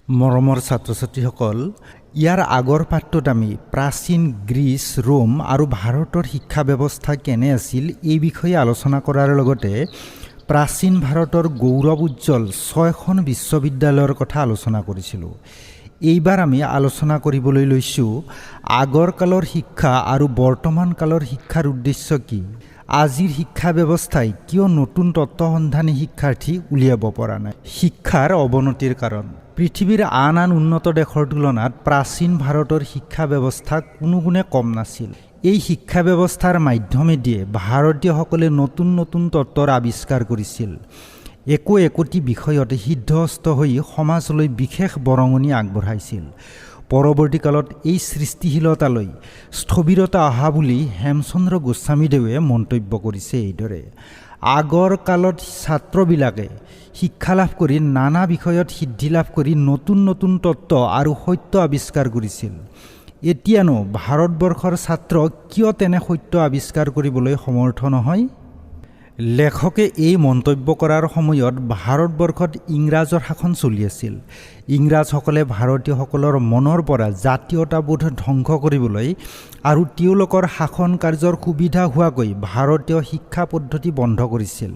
মৰমৰ ছাত্ৰ ছাত্ৰীসকল, ইয়াৰ আগৰ পাঠটোত আমি প্ৰাচীন গ্ৰীচ, ৰোম আৰু ভাৰতৰ শিক্ষা ব্যৱস্থা কেনে আছিল এই বিষয়ে আলোচনা কৰাৰ লগতে প্ৰাচীন ভাৰতৰ গৌৰৱ উজ্জ্বল ৬খন বিশ্ববিদ্যালয়ৰ কথা আলোচনা কৰিছিলোঁ। এইবাৰ আমি আলোচনা কৰিবলৈ লৈছোঁ আগৰ কালৰ শিক্ষা আৰু বৰ্তমান কালৰ শিক্ষাৰ উদ্দেশ্য কি, আজিৰ শিক্ষা ব্যৱস্থাই কিয় নতুন তত্ত্বসন্ধানী শিক্ষাৰ্থী উলিয়াব পৰা নাই। শিক্ষাৰ অৱনতিৰ কাৰণ। পৃথিৱীৰ আন উন্নত দেশৰ তুলনাত প্ৰাচীন ভাৰতৰ শিক্ষা ব্যৱস্থা কোনো গুণে কম নাছিল। এই শিক্ষা ব্যৱস্থাৰ মাধ্যমেদিয়ে ভাৰতীয়সকলে নতুন নতুন তত্ত্বৰ আৱিষ্কাৰ কৰিছিল। একোটি বিষয়ত সিদ্ধহস্ত হৈ সমাজলৈ বিশেষ বৰঙণি আগবঢ়াইছিল। পৰৱৰ্তী কালত এই সৃষ্টিশীলতালৈ স্থবিৰতা অহা বুলি হেমচন্দ্ৰ গোস্বামীদেৱে মন্তব্য কৰিছে এইদৰে। আগৰ কালত ছাত্ৰবিলাকে শিক্ষা লাভ কৰি নানা বিষয়ত সিদ্ধি লাভ কৰি নতুন নতুন তত্ত্ব আৰু সত্য আৱিষ্কাৰ কৰিছিল। এতিয়ানো ভাৰতবৰ্ষৰ ছাত্ৰ কিয় তেনে সত্য আৱিষ্কাৰ কৰিবলৈ সমৰ্থ নহয়? লেখকে এই মন্তব্য কৰাৰ সময়ত ভাৰতবৰ্ষত ইংৰাজৰ শাসন চলি আছিল। ইংৰাজসকলে ভাৰতীয়সকলৰ মনৰ পৰা জাতীয়তাবোধ ধ্বংস কৰিবলৈ আৰু তেওঁলোকৰ শাসন কাৰ্যৰ সুবিধা হোৱাকৈ ভাৰতীয় শিক্ষা পদ্ধতি বন্ধ কৰিছিল।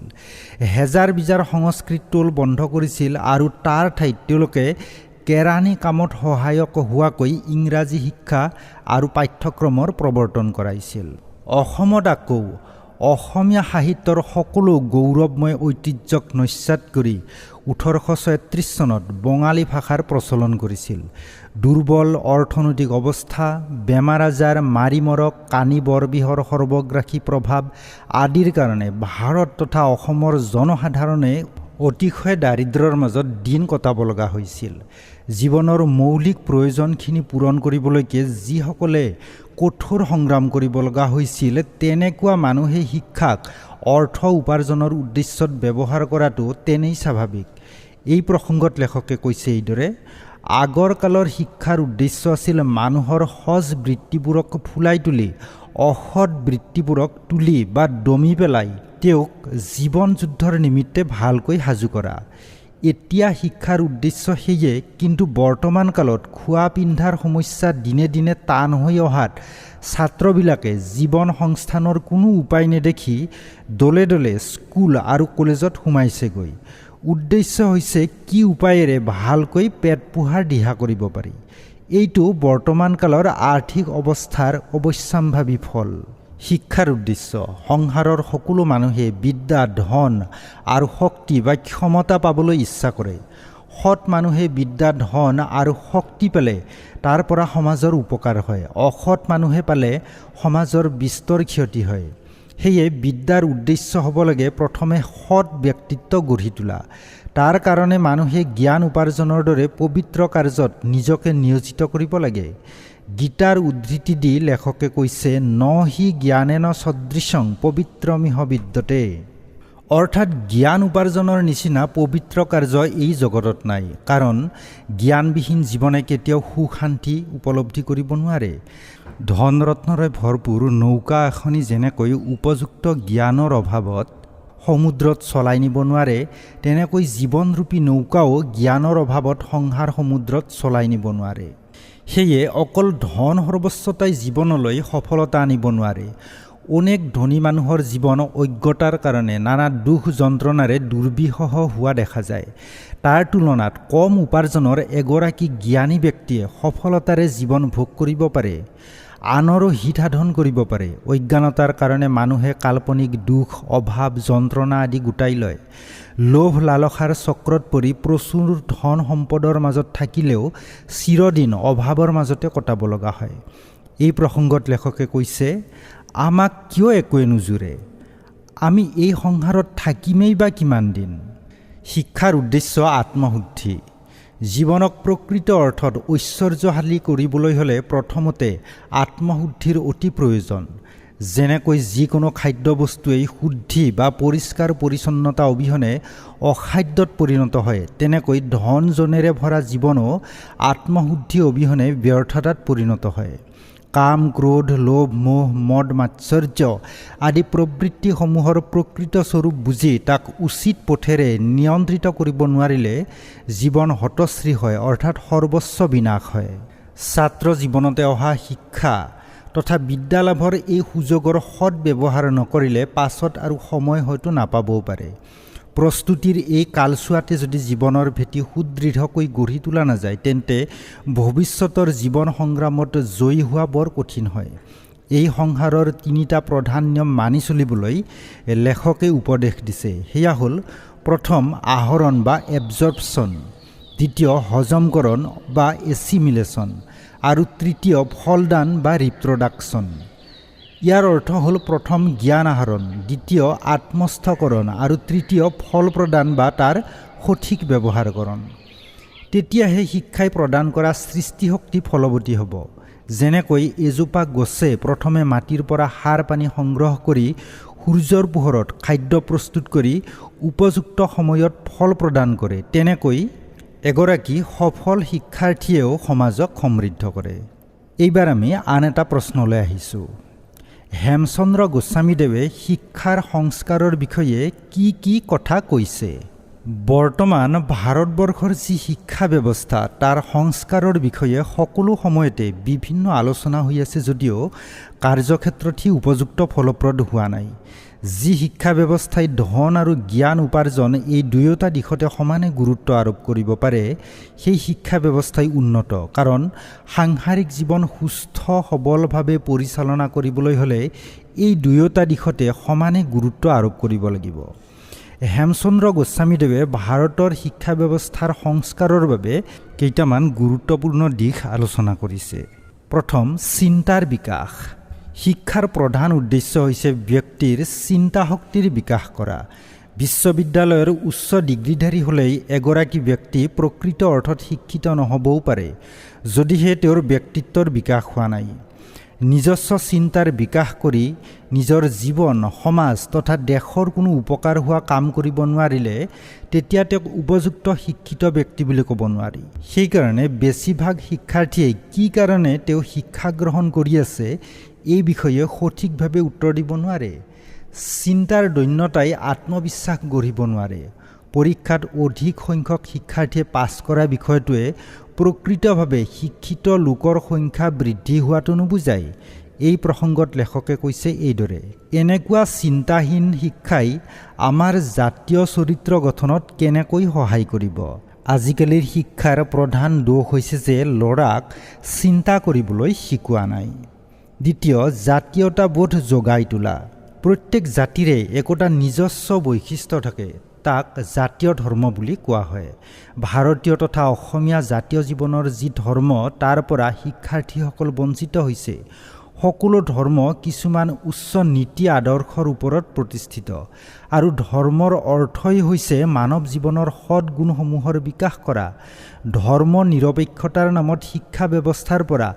হেজাৰ বিজাৰ সংস্কৃত টোল বন্ধ কৰিছিল আৰু তাৰ ঠাইত তেওঁলোকে কেৰাণী কামত সহায়ক হোৱাকৈ ইংৰাজী শিক্ষা আৰু পাঠ্যক্ৰমৰ প্ৰৱৰ্তন কৰাইছিল। অসমত আকৌ অসমীয়া সাহিত্যৰ সকলো গৌৰৱময় ঐতিহ্যক নস্যাৎ কৰি 1836 চনত বঙালী ভাষাৰ প্ৰচলন কৰিছিল। দুৰ্বল অৰ্থনৈতিক অৱস্থা, বেমাৰ আজাৰ, মাৰি মৰক, কানি বৰবিহৰ সৰ্বগ্ৰাসী প্ৰভাৱ আদিৰ কাৰণে ভাৰত তথা অসমৰ জনসাধাৰণে অতিশয় দাৰিদ্ৰৰ মাজত দিন কটাব লগা হৈছিল। জীৱনৰ মৌলিক প্ৰয়োজনখিনি পূৰণ কৰিবলৈকে যিসকলে কঠোৰ সংগ্ৰাম কৰিব লগা হৈছিল, তেনেকুৱা মানুহে শিক্ষাক অৰ্থ উপাৰ্জনৰ উদ্দেশ্যত ব্যৱহাৰ কৰাটো তেনেই স্বাভাৱিক। এই প্ৰসংগত লেখকে কৈছে এইদৰে, আগৰ কালৰ শিক্ষাৰ উদ্দেশ্য আছিল মানুহৰ সজ বৃত্তিবোৰক ফুলাই তুলি অসৎ বৃত্তিবোৰক তুলি বা দমি পেলাই তেওঁক জীৱন যুদ্ধৰ নিমিত্তে ভালকৈ সাজু কৰা। এতিয়া শিক্ষাৰ উদ্দেশ্য সেয়ে, কিন্তু বৰ্তমান কালত খোৱা পিন্ধাৰ সমস্যা দিনে দিনে টান হৈ অহাত ছাত্ৰবিলাকে জীৱন সংস্থানৰ কোনো উপায় নেদেখি দলে দলে স্কুল আৰু কলেজত সোমাইছেগৈ। উদ্দেশ্য হৈছে কি উপায়েৰে ভালকৈ পেট পোহাৰ দিহা কৰিব পাৰি। এইটো বৰ্তমান কালৰ আৰ্থিক অৱস্থাৰ অৱশ্যম্ভাৱী ফল। শিক্ষাৰ উদ্দেশ্য সংসাৰৰ সকলো মানুহে বিদ্যা, ধন আৰু শক্তি বা ক্ষমতা পাবলৈ ইচ্ছা কৰে। সৎ মানুহে বিদ্যা, ধন আৰু শক্তি পালে তাৰ পৰা সমাজৰ উপকাৰ হয়। অসৎ মানুহে পালে সমাজৰ বিস্তৰ ক্ষতি হয়। সেয়ে বিদ্যাৰ উদ্দেশ্য হ'ব লাগে প্ৰথমে সৎ ব্যক্তিত্ব গঢ়ি তোলা। তাৰ কাৰণে মানুহে জ্ঞান উপাৰ্জনৰ দৰে পবিত্ৰ কাৰ্যত নিজকে নিয়োজিত কৰিব লাগে। গীতাৰ উদ্ধৃতি দি লেখকে কৈছে, ন হি জ্ঞানেন সদৃশং পবিত্ৰমিহ বিদ্যতে। অৰ্থাৎ জ্ঞান উপাৰ্জনৰ নিচিনা পবিত্ৰ কাৰ্য এই জগতত নাই। কাৰণ জ্ঞানবিহীন জীৱনে কেতিয়াও সুখ শান্তি উপলব্ধি কৰিব নোৱাৰে। ধন ৰত্নৰে ভৰপূৰ নৌকা এখনি যেনেকৈ উপযুক্ত জ্ঞানৰ অভাৱত সমুদ্ৰত চলাই নিব নোৱাৰে, তেনেকৈ জীৱনৰূপী নৌকাও জ্ঞানৰ অভাৱত সংসাৰ সমুদ্ৰত চলাই নিব নোৱাৰে। সেয়ে অকল ধন সৰ্বস্বতাই জীৱনলৈ সফলতা আনিব নোৱাৰে। অনেক ধনী মানুহৰ জীৱন অজ্ঞতাৰ কাৰণে নানা দুখ যন্ত্ৰণাৰে দুৰ্বিষহ হোৱা দেখা যায়। তাৰ তুলনাত কম উপাৰ্জনৰ এগৰাকী জ্ঞানী ব্যক্তিয়ে সফলতাৰে জীৱন ভোগ কৰিব পাৰে, আনৰো হিত সাধন কৰিব পাৰে। অজ্ঞানতাৰ কাৰণে মানুহে কাল্পনিক দুখ, অভাৱ, যন্ত্ৰণা আদি গোটাই লয়। লোভ লালসাৰ চক্ৰত পৰি প্ৰচুৰ ধন সম্পদৰ মাজত থাকিলেও চিৰদিন অভাৱৰ মাজতে কটাব লগা হয়। এই প্ৰসংগত লেখকে কৈছে, আমাক কিয় একোৱে নোজোৰে? আমি এই সংসাৰত থাকিমেই বা কিমান দিন? শিক্ষাৰ উদ্দেশ্য আত্মশুদ্ধি। জীৱনক প্ৰকৃত অৰ্থত ঐশ্বৰ্যশালী কৰিবলৈ হ'লে প্ৰথমতে আত্মশুদ্ধিৰ অতি প্ৰয়োজন। যেনেকৈ যিকোনো খাদ্যবস্তুৱেই শুদ্ধি বা পৰিষ্কাৰ পৰিচ্ছন্নতা অবিহনে অখাদ্যত পৰিণত হয়, তেনেকৈ ধন জনেৰে ভৰা জীৱনো আত্মশুদ্ধি অবিহনে ব্যৰ্থতাত পৰিণত হয়। কাম, ক্ৰোধ, লোভ, মোহ, মদ, মাৎসৰ্য আদি প্ৰবৃত্তিসমূহৰ প্ৰকৃত স্বৰূপ বুজি তাক উচিত পথেৰে নিয়ন্ত্ৰিত কৰিব নোৱাৰিলে জীৱন হতশ্ৰী হয়, অৰ্থাৎ সৰ্বস্ব বিনাশ হয়। ছাত্ৰ জীৱনতে অহা শিক্ষা তথা বিদ্যালাভৰ এই সুযোগৰ সৎ ব্যৱহাৰ নকৰিলে পাছত আৰু সময় হয়তো নাপাবও পাৰে। প্ৰস্তুতিৰ এই কালচোৱাতে যদি জীৱনৰ ভেটি সুদৃঢ়কৈ গঢ়ি তোলা নাযায় তেন্তে ভৱিষ্যতৰ জীৱন সংগ্ৰামত জয়ী হোৱা বৰ কঠিন হয়। এই সংসাৰৰ তিনিটা প্ৰধান নিয়ম মানি চলিবলৈ লেখকে উপদেশ দিছে। সেয়া হ'ল প্ৰথম আহৰণ বা এবজৰ্পশ্যন, দ্বিতীয় হজমকৰণ বা এছিমিলেশ্যন আৰু তৃতীয় ফলদান বা ৰিপ্ৰডাকশ্যন। ইয়াৰ অৰ্থ হ'ল প্ৰথম জ্ঞান আহৰণ, দ্বিতীয় আত্মস্থকৰণ আৰু তৃতীয় ফল প্ৰদান বা তাৰ সঠিক ব্যৱহাৰকৰণ। তেতিয়াহে শিক্ষাই প্ৰদান কৰা সৃষ্টিশক্তি ফলৱতী হ'ব। যেনেকৈ এজোপা গছে প্ৰথমে মাটিৰ পৰা সাৰ পানী সংগ্ৰহ কৰি সূৰ্যৰ পোহৰত খাদ্য প্ৰস্তুত কৰি উপযুক্ত সময়ত ফল প্ৰদান কৰে, তেনেকৈ এগৰাকী সফল শিক্ষাৰ্থীয়েও সমাজক সমৃদ্ধ কৰে। এইবাৰ আমি আন এটা প্ৰশ্নলৈ আহিছোঁ। হেমচন্দ্ৰ গোস্বামীদেৱে শিক্ষাৰ সংস্কাৰৰ বিষয়ে কি কি কথা কৈছে? বৰ্তমান ভাৰতবৰ্ষৰ যি শিক্ষা ব্যৱস্থা তাৰ সংস্কাৰৰ বিষয়ে সকলো সময়তে বিভিন্ন আলোচনা হৈ আছে যদিও কাৰ্যক্ষেত্ৰত সি উপযুক্ত ফলপ্ৰদ হোৱা নাই। যি শিক্ষা ব্যৱস্থাই ধন আৰু জ্ঞান উপাৰ্জন এই দুয়োটা দিশতে সমানে গুৰুত্ব আৰোপ কৰিব পাৰে সেই শিক্ষা ব্যৱস্থাই উন্নত। কাৰণ সাংসাৰিক জীৱন সুস্থ সবলভাৱে পৰিচালনা কৰিবলৈ হ'লে এই দুয়োটা দিশতে সমানে গুৰুত্ব আৰোপ কৰিব লাগিব। হেমচন্দ্ৰ গোস্বামীদেৱে ভাৰতৰ শিক্ষা ব্যৱস্থাৰ সংস্কাৰৰ বাবে কেইটামান গুৰুত্বপূৰ্ণ দিশ আলোচনা কৰিছে। প্ৰথম, চিন্তাৰ বিকাশ। শিক্ষাৰ প্ৰধান উদ্দেশ্য হৈছে ব্যক্তিৰ চিন্তা শক্তিৰ বিকাশ কৰা। বিশ্ববিদ্যালয়ৰ উচ্চ ডিগ্ৰীধাৰী হ'লেই এগৰাকী ব্যক্তি প্ৰকৃত অৰ্থত শিক্ষিত নহ'বও পাৰে যদিহে তেওঁৰ ব্যক্তিত্বৰ বিকাশ হোৱা নাই। নিজস্ব চিন্তাৰ বিকাশ কৰি নিজৰ জীৱন, সমাজ তথা দেশৰ কোনো উপকাৰ হোৱা কাম কৰিব নোৱাৰিলে তেতিয়া তেওঁক উপযুক্ত শিক্ষিত ব্যক্তি বুলি ক'ব নোৱাৰি। সেইকাৰণে বেছিভাগ শিক্ষাৰ্থীয়ে কি কাৰণে তেওঁ শিক্ষা গ্ৰহণ কৰি আছে এই বিষয়ে সঠিকভাৱে উত্তৰ দিব নোৱাৰে। চিন্তাৰ দৈন্যতাই আত্মবিশ্বাস গঢ়িব নোৱাৰে। পৰীক্ষাত অধিক সংখ্যক শিক্ষাৰ্থীয়ে পাছ কৰা বিষয়টোৱে প্ৰকৃতভাৱে শিক্ষিত লোকৰ সংখ্যা বৃদ্ধি হোৱাটো নুবুজায়। এই প্ৰসংগত লেখকে কৈছে এইদৰে, এনেকুৱা চিন্তাহীন শিক্ষাই আমাৰ জাতীয় চৰিত্ৰ গঠনত কেনেকৈ সহায় কৰিব? আজিকালিৰ শিক্ষাৰ প্ৰধান দোষ হৈছে যে ল'ৰাক চিন্তা কৰিবলৈ শিকোৱা নাই। দ্বিতীয়, জাতীয়তাবোধ জগাই তোলা। প্ৰত্যেক জাতিৰে একোটা নিজস্ব বৈশিষ্ট্য থাকে, তাক জাতীয় ধৰ্ম বুলি কোৱা হয়। ভাৰতীয় তথা অসমীয়া জাতীয় জীৱনৰ যি ধৰ্ম তাৰ পৰা শিক্ষাৰ্থীসকল বঞ্চিত হৈছে। সকলো ধৰ্ম কিছুমান উচ্চ নীতি আদৰ্শৰ ওপৰত প্ৰতিষ্ঠিত আৰু ধৰ্মৰ অৰ্থই হৈছে মানৱ জীৱনৰ সৎ গুণসমূহৰ বিকাশ কৰা। ধৰ্ম নিৰপেক্ষতাৰ নামত শিক্ষা ব্যৱস্থাৰ পৰা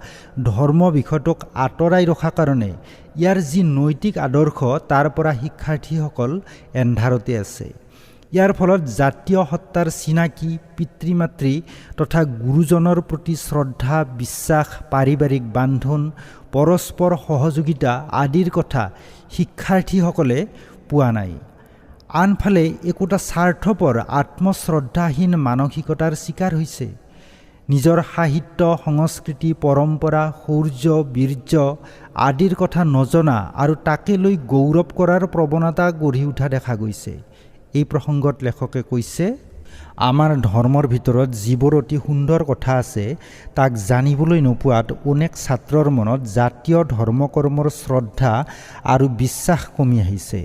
ধৰ্ম বিষয়টোক আঁতৰাই ৰখা কাৰণে ইয়াৰ যি নৈতিক আদৰ্শ তাৰ পৰা শিক্ষাৰ্থীসকল এন্ধাৰতে আছে। ইয়াৰ ফলত জাতীয় সত্তাৰ চিনাকি, পিতৃ মাতৃ তথা গুৰুজনৰ প্ৰতি শ্ৰদ্ধা, বিশ্বাস, পাৰিবাৰিক বান্ধোন, পৰস্পৰ সহযোগিতা আদিৰ কথা শিক্ষাৰ্থীসকলে পোৱা নাই। আনফালে একোটা স্বাৰ্থপৰ আত্মশ্ৰদ্ধাহীন মানসিকতাৰ চিকাৰ হৈছে। নিজৰ সাহিত্য, সংস্কৃতি, পৰম্পৰা, শৌৰ্য, বীৰ্য আদিৰ কথা নজনা আৰু তাকে লৈ গৌৰৱ কৰাৰ প্ৰৱণতা গঢ়ি উঠা দেখা গৈছে। এই প্ৰসংগত লেখকে কৈছে, আমাৰ ধৰ্মৰ ভিতৰত যিবোৰ অতি সুন্দৰ কথা আছে তাক জানিবলৈ নোপোৱাত অনেক ছাত্ৰৰ মনত জাতীয় ধৰ্মকৰ্মৰ শ্ৰদ্ধা আৰু বিশ্বাস কমি আহিছে।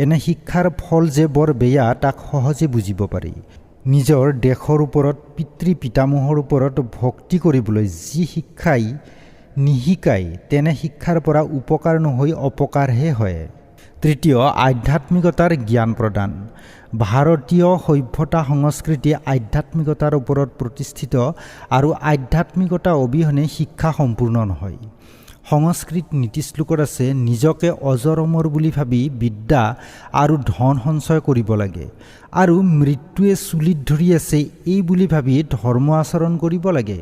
এনে শিক্ষাৰ ফল যে বৰ বেয়া তাক সহজে বুজিব পাৰি। নিজৰ দেশৰ ওপৰত, পিতৃ পিতামহৰ ওপৰত ভক্তি কৰিবলৈ যি শিক্ষাই নিশিকায় তেনে শিক্ষাৰ পৰা উপকাৰ নহৈ অপকাৰহে হয়। তৃতীয়, আধ্যাত্মিকতাৰ জ্ঞান প্ৰদান। ভাৰতীয় সভ্যতা সংস্কৃতি আধ্যাত্মিকতাৰ ওপৰত প্ৰতিষ্ঠিত আৰু আধ্যাত্মিকতা অবিহনে শিক্ষা সম্পূৰ্ণ নহয়। সংস্কৃত নীতিশ্লোকত আছে, নিজকে অজৰ অমৰ বুলি ভাবি বিদ্যা আৰু ধন সঞ্চয় কৰিব লাগে আৰু মৃত্যুৱে চুলিত ধৰি আছে এই বুলি ভাবি ধৰ্ম আচৰণ কৰিব লাগে।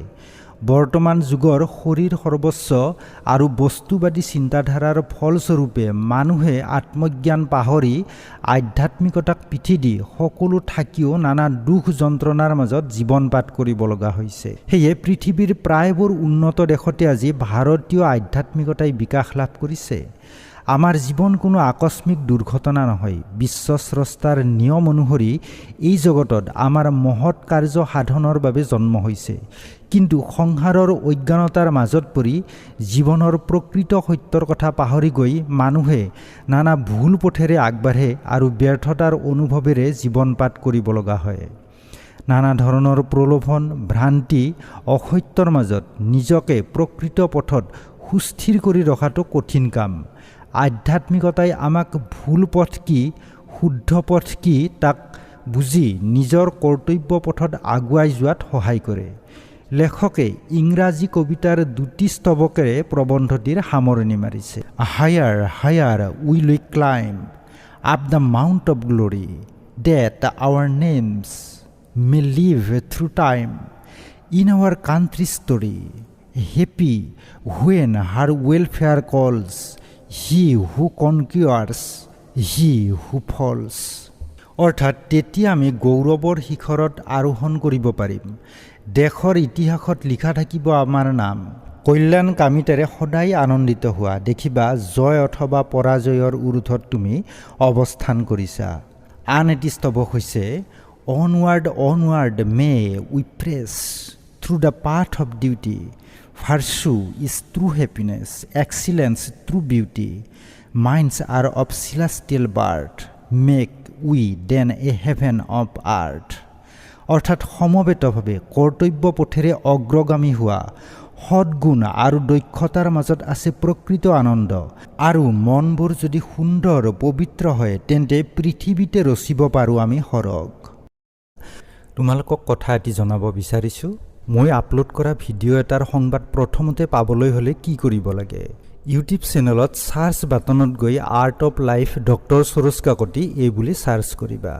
বৰ্তমান যুগৰ শৰীৰ সৰ্বস্ব আৰু বস্তুবাদী চিন্তাধাৰাৰ ফলস্বৰূপে মানুহে আত্মজ্ঞান পাহৰি আধ্যাত্মিকতাক পিঠি দি সকলো থাকিও নানা দুখ যন্ত্ৰণাৰ মাজত জীৱন পাত কৰিব লগা হৈছে। সেয়ে পৃথিৱীৰ প্ৰায়বোৰ উন্নত দেশতে আজি ভাৰতীয় আধ্যাত্মিকতাই বিকাশ লাভ কৰিছে। আমাৰ জীৱন কোনো আকস্মিক দুৰ্ঘটনা নহয়। বিশ্বস্ৰষ্টাৰ নিয়ম অনুসৰি এই জগতত আমাৰ মহৎ কাৰ্য সাধনৰ বাবে জন্ম হৈছে। কিন্তু সংসাৰৰ অজ্ঞানতাৰ মাজত পৰি জীৱনৰ প্ৰকৃত সত্যৰ কথা পাহৰি গৈ মানুহে নানা ভুল পথেৰে আগবাঢ়ে আৰু ব্যৰ্থতাৰ অনুভৱেৰে জীৱন পাত কৰিব লগা হয়। নানা ধৰণৰ প্ৰলোভন, ভ্ৰান্তি, অসত্যৰ মাজত নিজকে প্ৰকৃত পথত সুস্থিৰ কৰি ৰখাটো কঠিন কাম। আধ্যাত্মিকতাই আমাক ভুল পথ কি, শুদ্ধ পথ কি তাক বুজি নিজৰ কৰ্তব্য পথত আগুৱাই যোৱাত সহায় কৰে। লেখকে ইংৰাজী কবিতাৰ দুটি স্তৱকেৰে প্ৰবন্ধটিৰ সামৰণি মাৰিছে। Higher higher will we climb up the mount of glory that our names may live through time in our country story happy when her welfare calls he who conquers he who falls. অৰ্থাৎ তেতিয়া আমি গৌৰৱৰ শিখৰত আৰোহণ কৰিব পাৰিম। দেশৰ ইতিহাসত লিখা থাকিব আমাৰ নাম। কল্যাণকামিতাৰে সদায় আনন্দিত হোৱা, দেখিবা জয় অথবা পৰাজয়ৰ উৰুথত তুমি অৱস্থান কৰিছা। আন এটি স্তৱক হৈছে onward onward may we press through the path of duty virtue is true happiness excellence true beauty minds are of celestial birth make we then a heaven of earth. অৰ্থাৎ সমবেতভাৱে কৰ্তব্য পথেৰে অগ্ৰগামী হোৱা, সৎগুণ আৰু দক্ষতাৰ মাজত আছে প্ৰকৃত আনন্দ। আৰু মনবোৰ যদি সুন্দৰ পবিত্ৰ হয় তেন্তে পৃথিৱীতে ৰচিব পাৰোঁ আমি সৰগ। তোমালোকক কথা এটি জনাব বিচাৰিছোঁ। মই আপলোড কৰা ভিডিঅ' এটাৰ সংবাদ প্ৰথমতে পাবলৈ হ'লে কি কৰিব লাগে? ইউটিউব চেনেলত চাৰ্চ বাটনত গৈ art of life doctor Saroj Kakati এই বুলি চাৰ্চ কৰিবা।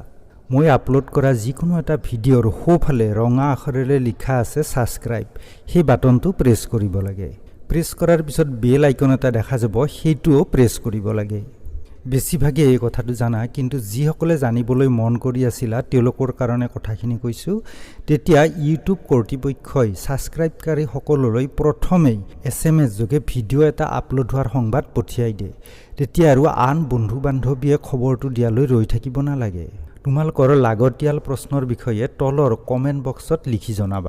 মই আপলোড কৰা যিকোনো এটা ভিডিঅ'ৰ সোঁফালে ৰঙা আখৰেৰে লিখা আছে ছাবস্ক্ৰাইব, সেই বাটনটো প্ৰেছ কৰিব লাগে। প্ৰেছ কৰাৰ পিছত বেল আইকন এটা দেখা যাব, সেইটোও প্ৰেছ কৰিব লাগে। বেছিভাগে এই কথাটো জানা, কিন্তু যিসকলে জানিবলৈ মন কৰি আছিলা তেওঁলোকৰ কাৰণে কথাখিনি কৈছোঁ। তেতিয়া ইউটিউব কৰ্তৃপক্ষই ছাবস্ক্ৰাইবকাৰী সকললৈ প্ৰথমেই SMS যোগে ভিডিঅ' এটা আপলোড হোৱাৰ সংবাদ পঠিয়াই দিয়ে। তেতিয়া আৰু আন বন্ধু বান্ধৱীয়ে খবৰটো দিয়ালৈ ৰৈ থাকিব নালাগে। তোমালোকৰ লাগতিয়াল প্ৰশ্নৰ বিষয়ে তলৰ কমেণ্ট বক্সত লিখি জনাবা।